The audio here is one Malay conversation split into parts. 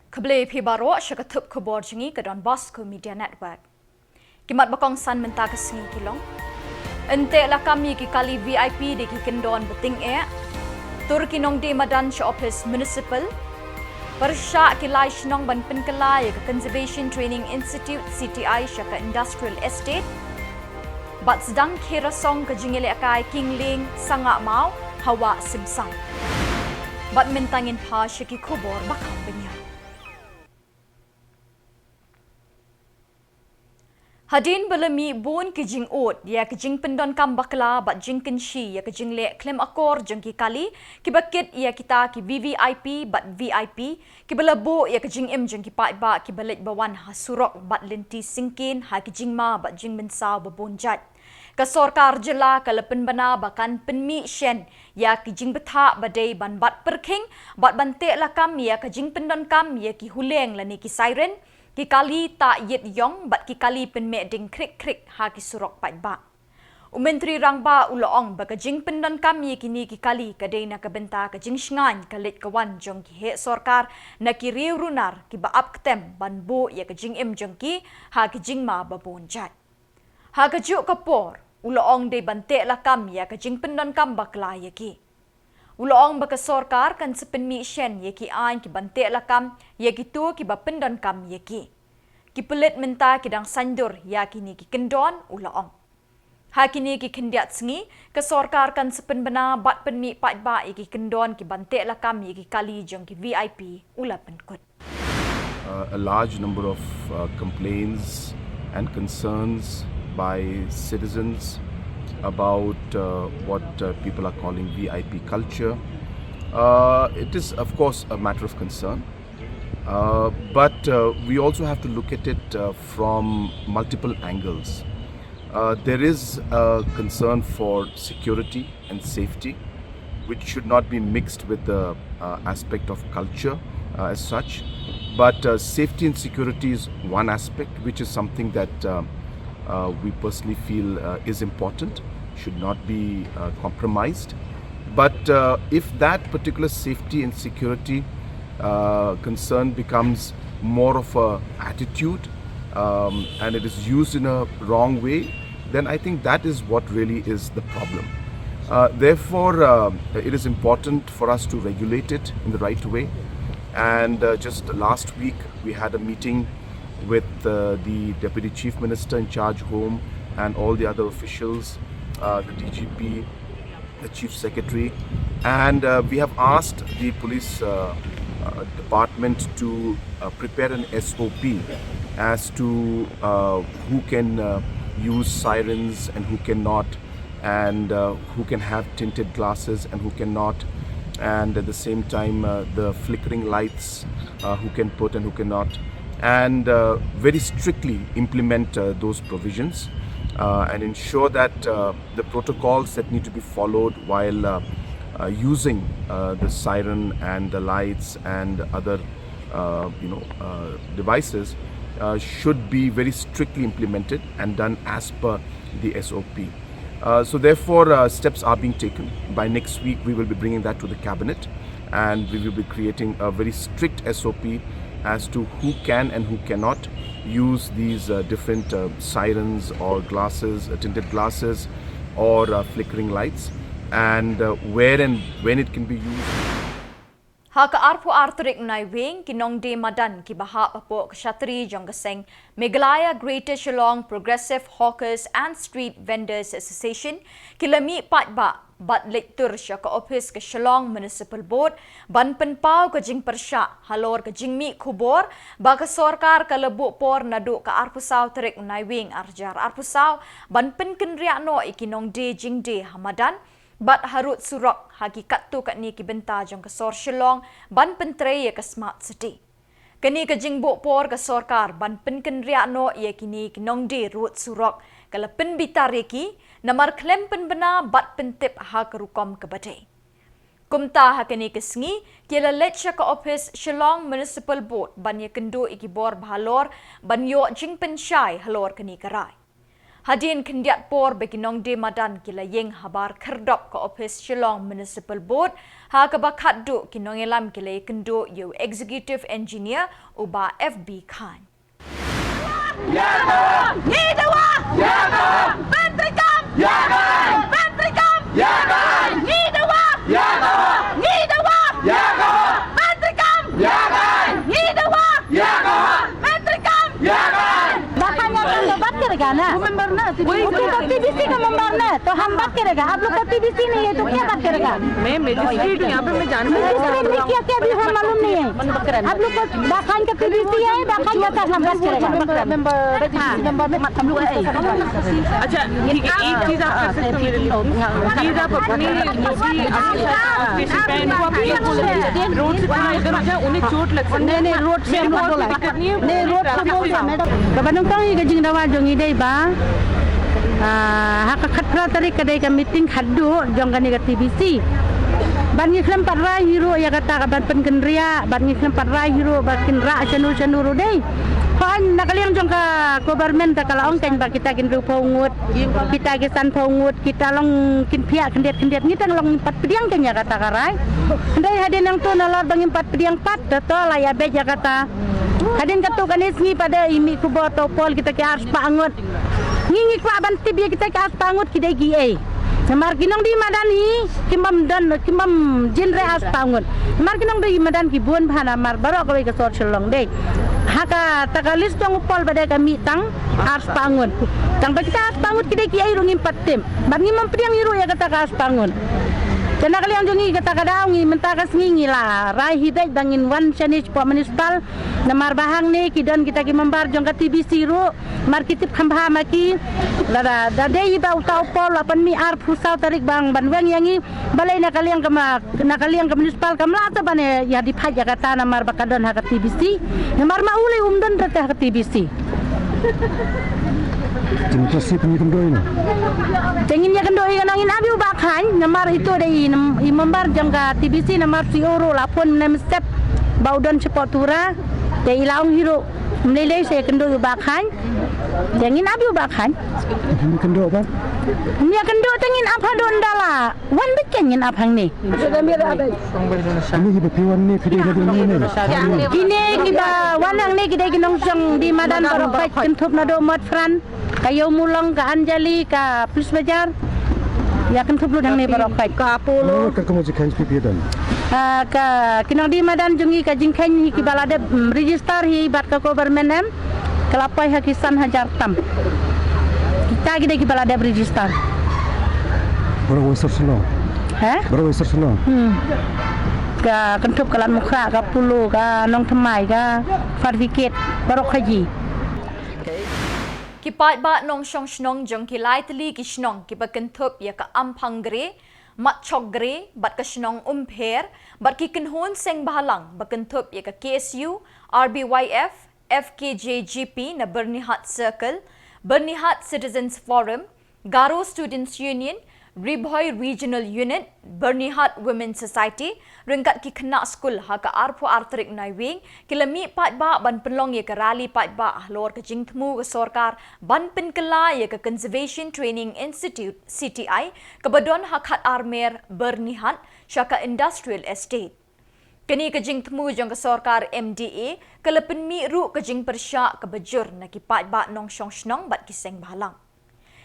Keble pibaro syakatup Khuborjylla ke donbosco media network. Kimat bakong san mentah kesengi kilong. Ente lah kami ki kali VIP de ki kendon beting Tur kinong de madan sya office municipal. Persya kilai shnong ban penkelai ke Conservation Training Institute CTI sya ke Industrial Estate. Bat sedang kira song ke jingile akai kingling sangak mau hawa simsang. Bat mentangin pa sya ki Khubor bakal benya. Hadin belami bun ke jing ot ya ke jing pendon kam bakla bat jing kenshi ya ke jing le klem akor jeng ki kali ki bakit ya kita ki VVIP bat VIP ki belabo ya ke jing jeng ki pai ba ki balik bawan hasurok bat lenti singkin ha ki jing ma bat jing mensaw babonjat ke sorkar Jylla ke lepen bana bakan penmi shen ya ki jing betha badai ban bat perking bat bante la kam ya ke jing pendon kam ya ki huleng la ni ki siren ki kali tak yet yong bat ki kali pen me ding krik ha ki surok pat ba. Menteri rangba uloong ba jing pendan kami kini ki kali kadai na kabenta ka jing shngan kalit kawan jong ki he sorkar na ki riu runar ki ba ap ketem ban bo ya ka jing jong ki ha ki jing ma ba bonjat. Ha ka juk kapor uloong de bante la kam ya ka jing pendan kam bakla ya ki. Uloong baka sorkar kan sepenmi shen ye ki ain ki bante lakam ye ki tu ki bapendan kam ye ki. Ki pelit menta ki dang sandur ya kini ki kendon uloong. Ha kini ki kendiat sengi ke sorkar kan sepen bena bat penmi pat ba ye ki kendon ki bante lakam ye ki kali jong ki VIP ula penkut. A large number of complaints and concerns by citizens about what people are calling VIP culture. It is, of course, a matter of concern. But we also have to look at it from multiple angles. There is a concern for security and safety, which should not be mixed with the aspect of culture as such. But safety and security is one aspect, which is something that we personally feel is important, should not be compromised. But if that particular safety and security concern becomes more of a attitude and it is used in a wrong way, then I think that is what really is the problem. Therefore, it is important for us to regulate it in the right way. And just last week, we had a meeting with the Deputy Chief Minister in charge Home and all the other officials, the DGP, the Chief Secretary, and we have asked the police department to prepare an SOP as to who can use sirens and who cannot, and who can have tinted glasses and who cannot, and at the same time the flickering lights, who can put and who cannot, and very strictly implement those provisions and ensure that the protocols that need to be followed while using the siren and the lights and other devices should be very strictly implemented and done as per the SOP. So therefore steps are being taken. By next week we will be bringing that to the cabinet, and we will be creating a very strict SOP as to who can and who cannot use these different sirens or glasses, tinted glasses or flickering lights, and where and when it can be used. Haka arpu arturik Naiwieng kinong de madan ki baha papo kshatri jong gaseng Meghalaya Greater Shillong Progressive Hawkers and Street Vendors Association kilami pat ba bat lektur sya ka office ke Shillong Municipal Board ban penpau ke jing persya halor ke jing mi Khubor ba ke sorkar ke lebu por nadu ka arpusau terik Naiwieng arjar arpusau ban pen kenriak no ikinong de jing de hamadan bat harut surok hakikat tu kat ni ki benta jong ke sor Shillong ban pentrei ke smart city. Kini ke jing bo por ke sorkar ban pen kenriak no ia kini kinong de rut surok ke lepen bitar ki namar klem pen bena bat pentip ha ke rukom ke badai. Kumta ha kini ke sengi kila lecture ke office Shillong Municipal Board ban ye kendo iki bor bhalor ban yo jing pen syai halor kini kerai. Hadin kendiat por bagi nong de madan kila yeng habar kerdop ke office Shillong Municipal Board ha ke bakat du kinong elam kila kendo yu executive engineer uba FB Khan. Jaga! Hidup! Jaga! Pentrikam! Jaga! Pentrikam! Jaga! Hidup! Jaga! Hidup! Jaga! Pentrikam! Jaga! Hidup! Jaga! Pentrikam! Jaga! Bahkan yang membat kira ना उनकी तो TBC का मेंबर ना तो हम बात करेगा आप लोग का TBC नहीं है तो क्या बात करेगा मैं मजिस्ट्रेट यहाँ पे मैं जानना मजिस्ट्रेट में क्या क्या भी हम मालूम नहीं है आप लोग को बाखान का TBC है बाखान या तक हम बात करेगा मेंबर में हम लोग अच्छा ठीक है एक चीज आप कर सकते हो मेरे लिए प्लीज आप अपनी रोड से थोड़ा इधर आ जाए उन्हें चोट लग सकती है नहीं रोड से हम बोला नहीं रोड से बोला मैडम कबनों का ये गजिंग दवा जोंगी दे बा hak khatra tarik kedai ka meeting khadu jong kan ka TBC ban ngi khlam parra hero ya kata ban penkenria ban ngi khlam parra hero ban kinra chanu dei kan nakaliang jong ka government ta kala ong kan ba kita kin ru pongut kita ke san pongut kita long kin pia kendet ngi tang long 4 pediang kan ya kata karai ndai haden yang tu nalor bang 4 pediang 4 to la ya be ya kata haden katu kanis ngi pada imi Khubor topol kita ke ars pangut ngingi kwa ban tibia kita ke ars pangut kidai gi ai Mar kinong di madani kimam jinre as pangut. Mar kinong di madan ki buon bhana mar barok koi ka sor Shillong dei. Haka takalis tong upol bade kami tang as pangut. Tang ba kita as pangut kidai ki ai rungim patim. Bar ngimam priang iru ya kata as pangut. Jana kalian jongi kata kadaung ngi mentakas ngi la rai hidai dangin wan chanich po municipal namar bahang ne kidan kita ki membar jong ka TBC ru mar kitip khambha maki lada dadei ba utau pol apan mi ar pusau tarik bang banweng yangi balai na kalian ka municipal kamla ta bane ya di phaja kata namar bakadon ha ka TBC namar ma ule umdan rata ha ka TBC Demokrasi penyekendoi na. Tengin ya kendoi kanangin abi ubakhan namar itu dei membar jong ka TBC namar si oro lapon nem step baudon cepotura dei laung hiro menilai saya kendoi ubakhan tengin abi ubakhan Kendoi apa? Nia kendoi tengin apa don dala wan bekengin apang ni Ini hidup piwan ni kidai jadi ni. Kini kita wanang ni kita kinong song di madan barokai kentup nado mat fran kayo mulong ka Anjali ka plus bajar ya kentup lu dang ni barokai ka Apollo Ka kamu jikan pipi dan. ka kinong di madan jungi ka jingkhen hi ki balade register hi bat ka government em kelapai hakisan hajar tam kita kita ki balade register Berapa besar Shillong? Berapa besar Shillong? ka kentup kalan mukha ka pulu ka nong thamai ka certificate barokai Kipat ba nong shong shnong jong kilai tali ki shnong ki bakentup ya ka ampangre mat chogre bat ka shnong umpher bat ki kenhon seng bahalang bakentup ya ka KSU RBYF FKJGP na Bernihat Circle Bernihat Citizens Forum Garo Students Union Ribhoy Regional Unit Bernihat Women's Society ringkat ki kena school ha ka arpo artrik Naiwieng kilami pat ba ban penlong ye ka rally pat ba lor ka jingtmu ka sorkar ban penkela ye ka Conservation Training Institute CTI ka badon hakat armer Bernihat syaka Industrial Estate kini ka jingtmu jong ka sorkar MDA kalapen mi ru ka jing persya ka bajur na ki pat ba nong shong shnong bat ki seng bahalang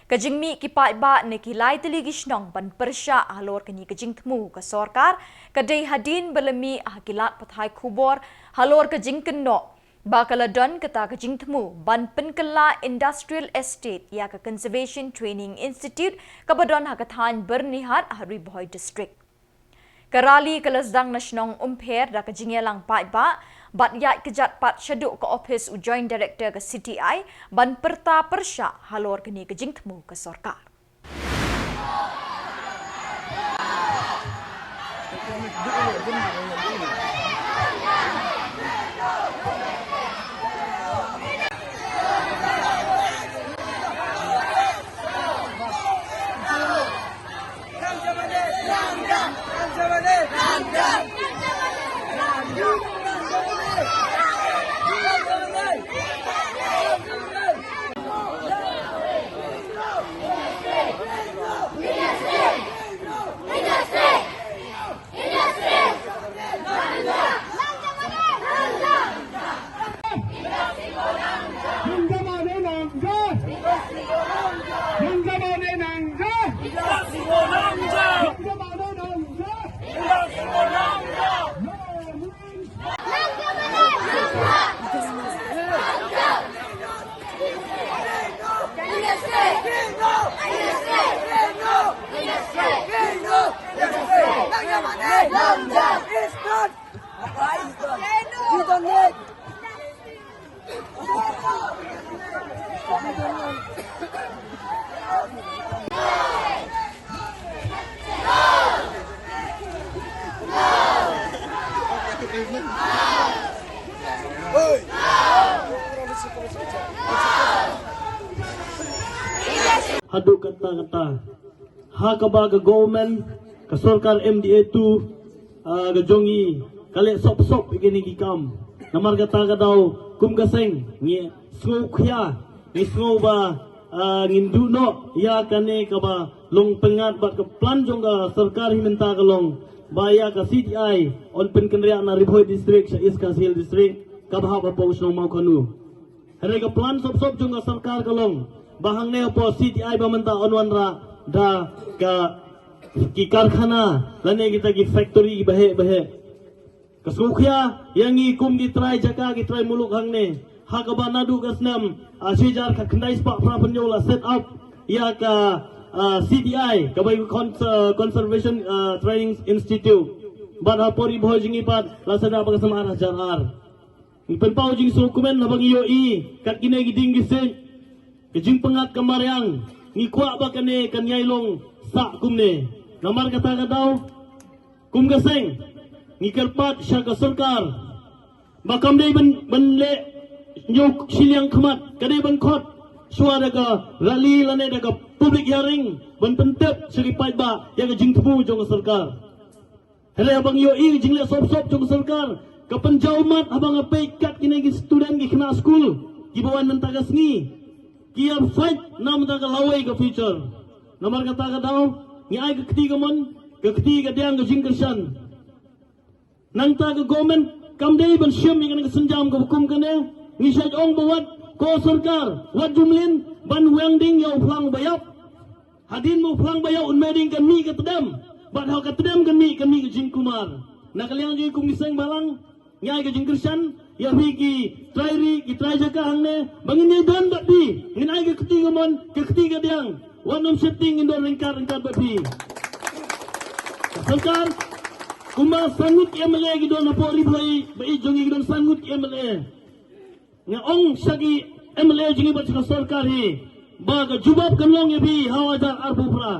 Kajing mi kipat ba ne kilai teli gishnong ban persya halor kini kajing temu ka sorkar kadai hadin belemi hakilat pathai Khubor halor kajing keno bakaladon kata kajing temu ban penkela Industrial Estate ya ka Conservation Training Institute kabadon hakathan Bernihat Ribhoy District Karali kalasdang nasyonong umpher da kajingelang pat ba bat yat kejat pat syaduk ke office u joint director ke CTI ban perta persya halor kini kejing temu ke sorkar. Haduk kata-kata hakaba ke government ke sarkar MDA tu ke jongi kale sop-sop begini kikam namar kata kadau kum gaseng ngi sngo khya ngi sngo ba ngindu no ya kane kaba long pengat ba ke plan jong ke sarkar himinta kalong baya ke CDI on pen kenria na Ribhoi district sa East Kasil district kabha ba pos no mau kanu hari ke plan sop-sop jong ke sarkar kalong bahang ne po CDI ba menta onwan ra da ka ki karkhana lane kita ki factory ki bahe kasukya yang i kum di try jaka ki try muluk hang ne hakaba nadu kasnam sijar ka khandai spa pra panjola set up ya ka CDI ka bai conservation training institute bad ha pori bhoi jingi pat lasada ba samara jarar pen pau jing so kumen na bang yo i kat kine gi ding gi se kejing pengat kamaryang ni kwa ba kane kanyai long sa kumne namar kata kadau kum gaseng ni kerpat syaka sarkar bakam dei ben le nyuk Shillong khamat kade ben khot suara daga rally lane daga public hearing ben pentep seripai ba ya ke jing tbu jong sarkar hele abang yo i jing le sop jong sarkar ke penjaumat abang Peit kat kine gi student gi kena school gi bawan mentagas ngi kia fight nam ta ka lawai ka future namar kata ka daw ni ai ka ketiga mon ka ketiga diang ka jingkersan nang ta ka government kam dei ban syam ni ka senjam ka hukum kane ni sai ong bawat ko sarkar wat jumlin ban wang ding yo phlang bayap hadin mo phlang bayap un meding kan mi ka tedam bat ha ka tedam kan mi ka jing kumar na kalyang ji kum nisang balang nyai ka jingkersan ya bigi trairi ki trai jaka hangne bangin ni dan babi ngin ai ke ketiga mon ke ketiga diang wanam setting indor lingkar babi sarkar kuma sangut MLA gi don apo Ribhoi bai jongi gi don sangut MLA nga ong sagi MLA jingi bat sarkar hi ba ga jubab kanlong ya bi hawajar arbufra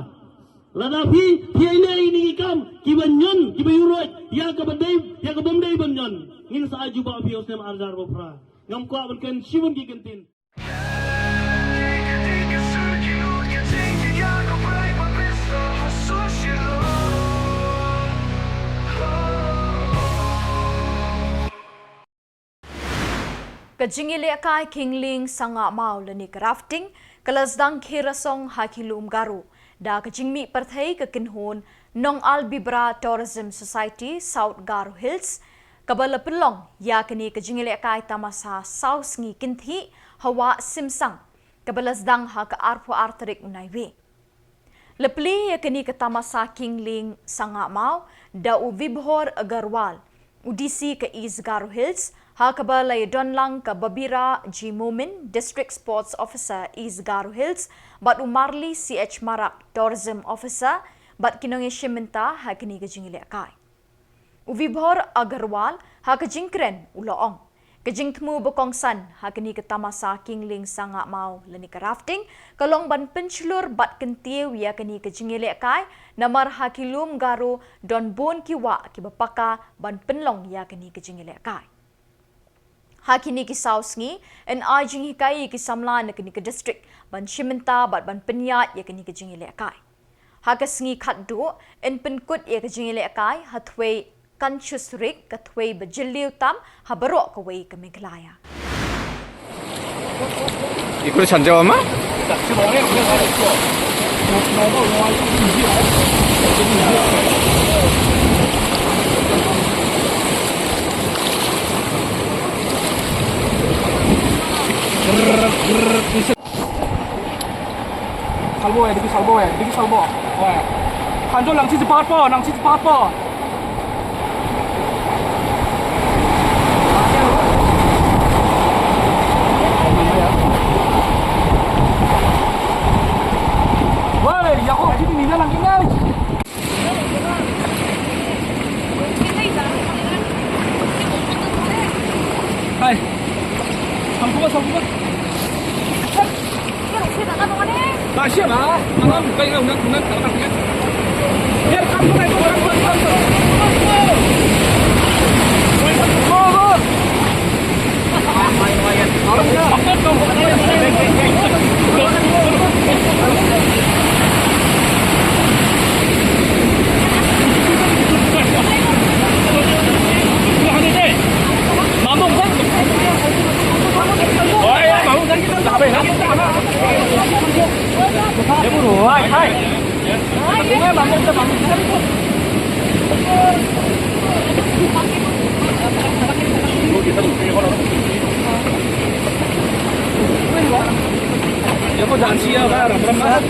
lada bi ile ini kam ki banyon ki bayurot ya ka badai ya ka bomdai banyon ngin sa juba bi osem arjar bofra ngam ko ban kan siwon gi kentin Kajingile kai kingling sanga mau lani crafting kalasdang khirasong hakilum garu da kajingmi parthai ka kinhon nong albibra tourism society South Garo Hills kabala pelong ya kini kajingile kai tamasa south ngi kinthi hawa simsang kabalasdang ha ka arpo arterik Naiwieng lepli ya kini ka tamasa kingling sanga mau da u vibhor agarwal udisi ka East Garo Hills hakaba donlang ka Babira G Momin District Sports Officer East Garo Hills bat umarli CH Marak Tourism Officer bat kinongi shiminta hakini kajingile kai Uvibhor Agarwal hakajingkren uloong kajingtmu bokongsan hakini ketamasa kingling sanga mau lani rafting kalong ban penchlur bat kentiu ya kini kajingile kai namar hakilum Garo donbon kiwa kibapaka ban penlong ya kini kajingile kai hakini ki sausngi en ajing hikai ki Samla na kini ke district ban shiminta bat ban penyat ya kini ke jingile kai hakasngi khatdu en penkut ya ke jingile kai hathwei kanchusrik kathwei bajilliu tam habaro ka wei ka Meghalaya 이걸 잔재와마? salbo dikit salbo kanjo nang si cepat po woi ya kok sini nina lang kinai hai sampo tak siap lah, malam baiklah undang tak kan? Biar kamu naik orang Aku jangan siap lah, ram lah.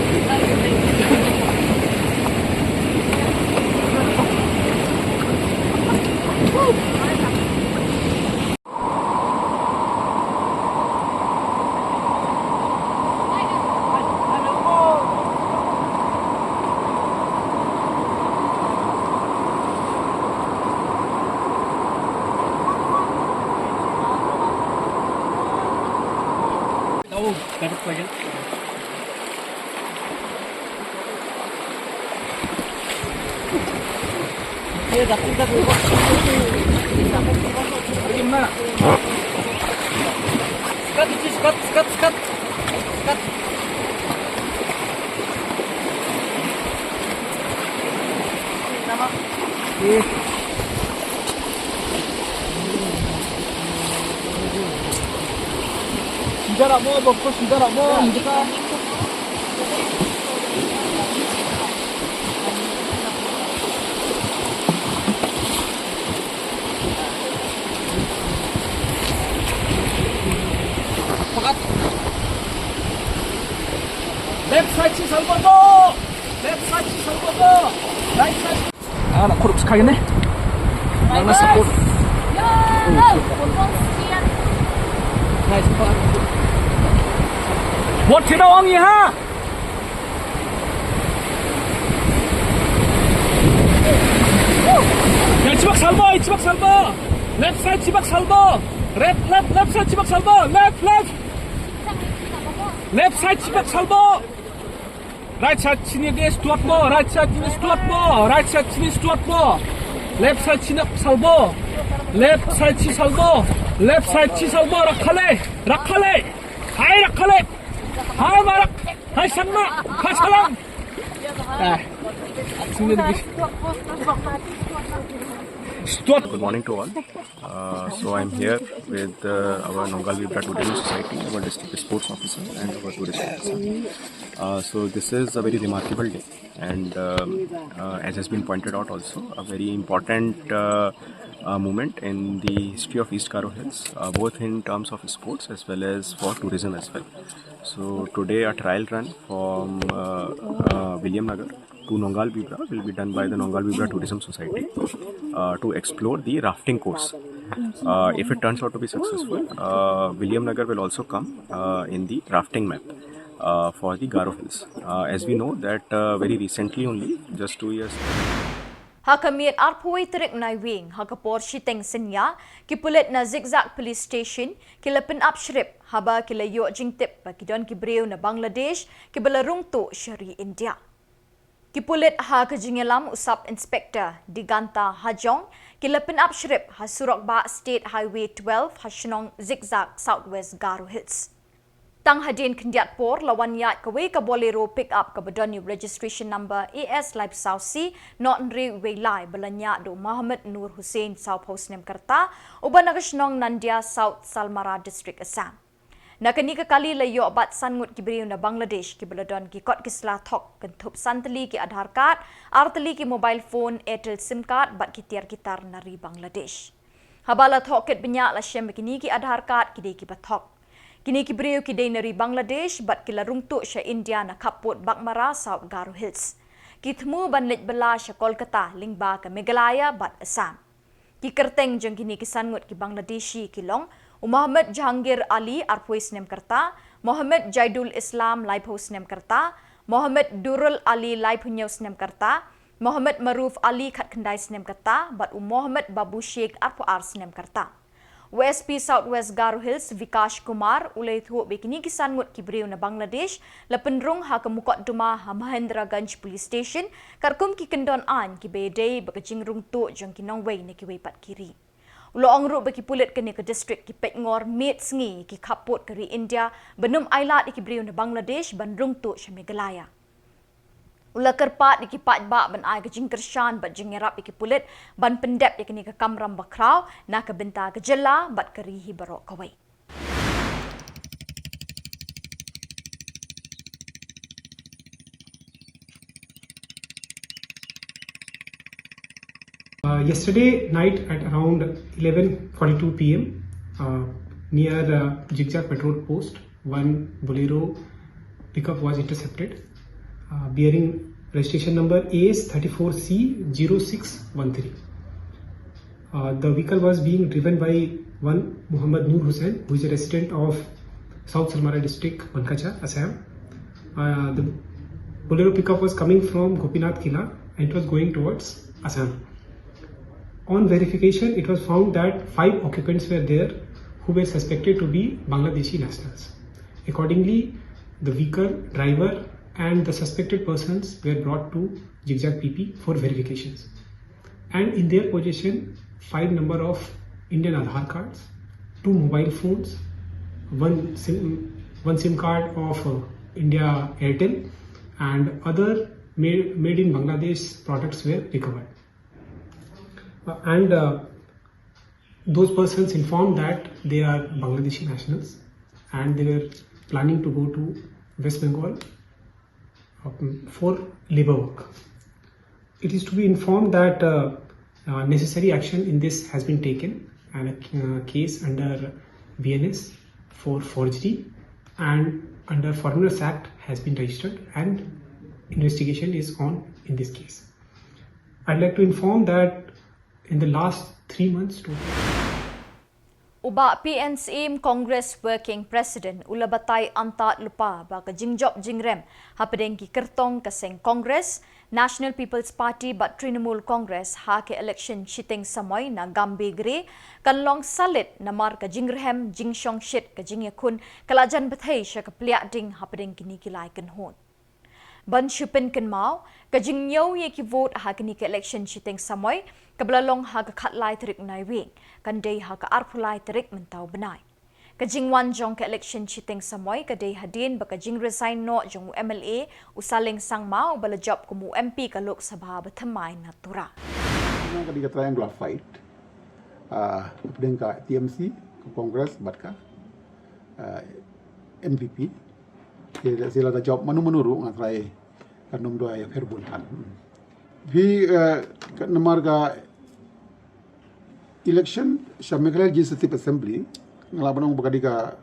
Oh, dapat lagi. Gimana? Skat. Tidak mau, Bosco, tidak mau. Pakat. Left side si Salvador. Right side. Ah, nak korup sekali ni. Nak support. Nice. Buat tidak wangi ha? Ya cibak salbo. Left side cibak salbo. Left side cibak salbo. Left. Left side cibak salbo. Right side sini dia stuat mo. Right side sini stuat mo. Left side sini salbo. Left side si salbo. Rakhale. Hai rakhale. Hai Marak, hai Samla, hai Shillong. Good morning to all. So I'm here with our Nongal Vibra Tourism Society, our district sports officer and our tourist officer. So this is a very remarkable day, and as has been pointed out also, a very important moment in the history of East Garo Hills, both in terms of sports as well as for tourism as well. So today a trial run from William Nagar to Nongal Vibra will be done by the Nongal Vibra Tourism Society to explore the rafting course. If it turns out to be successful, William Nagar will also come in the rafting map for the Garo Hills. As we know that very recently only, just 2 years. Hakamir arpoi terik Naiwieng, hakapor shiteng senya, kipulit na zigzag police station, kilapin upshrip, haba kilayo jingtip, pakidon kibreu na Bangladesh, kibalarung to Shari India. Kipulit ha kajingelam usap inspector Diganta Hajong, kilapin upshrip, hasurok ba State Highway 12, Shillong zigzag Southwest Garo Hills. Tang hadin kendiat por lawan yat kawe ka bolero pick up ka badani registration number AS Live South C not Naiwieng belanya do Muhammad Nur Hussein South Post Nemkarta uban nagashnong Nandia South Salmara District Assam. Nakani ka kali layo bat sangut kibriu na Bangladesh ki beladon ki kot kisla thok kentup santali ki Aadhaar card artali ki mobile phone Airtel SIM card bat ki tiar kitar nari Bangladesh. Habala thok ket benya la shem kini ki Aadhaar card ki de ki bathok. Kini kibriu kidai nari Bangladesh bat kilarung tu sya India na kaput Bakmara South Garo Hills. Kitmu ban lej bela sya Kolkata lingba ke Meghalaya bat Assam. Ki kerteng jeng kini kisangut ki Bangladeshi kilong Muhammad Jahangir Ali Arpwis Nemkarta, Muhammad Jaidul Islam Laipos Nemkarta, Muhammad Durul Ali Laipunyos Nemkarta, Muhammad Maruf Ali Khat Kendai Nemkarta, bat Muhammad Babu Sheikh Arpuars Nemkarta. WSP Southwest Garo Hills Vikash Kumar ulai thu bekini kisan ngut kibriu na Bangladesh lapenrung ha kemukot duma ha Mahendraganj Police Station karkum ki kendon an ki bedei bakajing rung tu jong ki nongwei ne ki weipat kiri. Ulo ongru beki pulit kene ke district ki Peit ngor met sngi ki kaput keri India benum ailat ki briu na Bangladesh ban rung tu sya Meghalaya. Ula kerpat iki pat ba ban ai ke jingkershan bat jingerap iki pulit ban pendep yakni ke kamram bakrau na ke benta ke Jylla bat kerihi barok kawai. Yesterday night at around 11:42 p.m. Near Zigzag Patrol Post, one Bolero pickup was intercepted, bearing registration number AS34C0613. The vehicle was being driven by one Muhammad Noor Hussain, who is a resident of South Salmara district, Mankacha, Assam. The Bolero pickup was coming from Gopinath Kila and it was going towards Assam. On verification, it was found that 5 occupants were there who were suspected to be Bangladeshi nationals. Accordingly, the vehicle, driver and the suspected persons were brought to Zigzag PP for verifications. And in their possession, 5 number of Indian Aadhaar cards, 2 mobile phones, one SIM card of India Airtel, and other made in Bangladesh products were recovered. Those persons informed that they are Bangladeshi nationals and they were planning to go to West Bengal for labor work. It is to be informed that necessary action in this has been taken and a case under BNS for forgery and under Foreigners Act has been registered and investigation is on in this case. I'd like to inform that in the last 3 months, Uba PNCM Congress Working President ulabatay antat lupa ba ka jingjop jingrem hapadeng ki kertong kaseng Congress National People's Party but Trinamool Congress ha ke election shiteng samoy na gambe gre kanlong salit namar ka jingrhem jingshong shit ka jingyakun kalajan bathai sha ka pliak ding hapadeng kini kilai kan hon. Ban shupin kan mau ka jingyo ye ki vote ha kini ke election shiteng samoy kablalong ha ka khatlai terik Naiwieng kan day ha ka arpulai terik mentau benai. Kajing wan jong ke election shiteng samoy ka day hadin ba kajing resign no jong MLA usaling sang mau bala job kumu MP ka Lok Sabha bathamay natura. Nga kadi ka triangular fight kemudian ka TMC ke Congress bat ka NPP sila da job manu-manuru ngatrai kanum doa ya perbuntan. Vi namar ka election sa Meghalaya Legislative Assembly ngalaban ng bagadi ka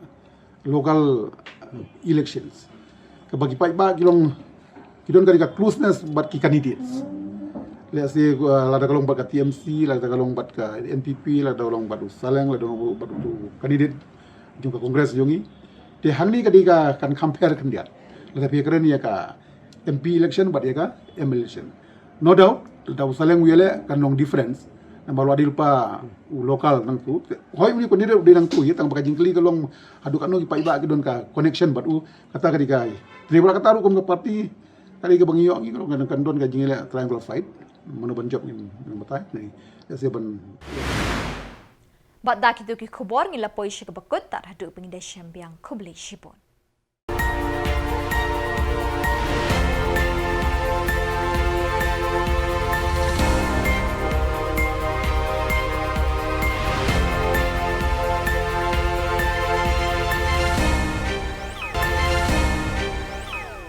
local elections. Kabagi pa iba kilong kidon kadi ka closeness bat ki candidates. Let's say lada kalong bat ka TMC, lada kalong bat ka NPP, lada kalong bat usaleng, lada kalong bat candidate jung ka Congress jungi. Te hangni kadi ka kan compare kan dia. Lada pikeren ya ka MP election bat ya ka M election. No doubt, lada usaleng wiele kan long difference. Nambalu adil pa lokal nang tu. Hoi uni ko nire udah nang tu ya tang bakajing kali kalong haduk anu ki paiba ki don ka connection bat u kata kadi kai. Tribula kata ru kom ka party kali ka bangiyo ki kalong kan don ka jingile triangle fight. Mano banjop ni batai ni. Ya ban. Bat dak itu ki Khubor ngila poi shi ka bakut tar hadu pengidai syambiang khubli shibon.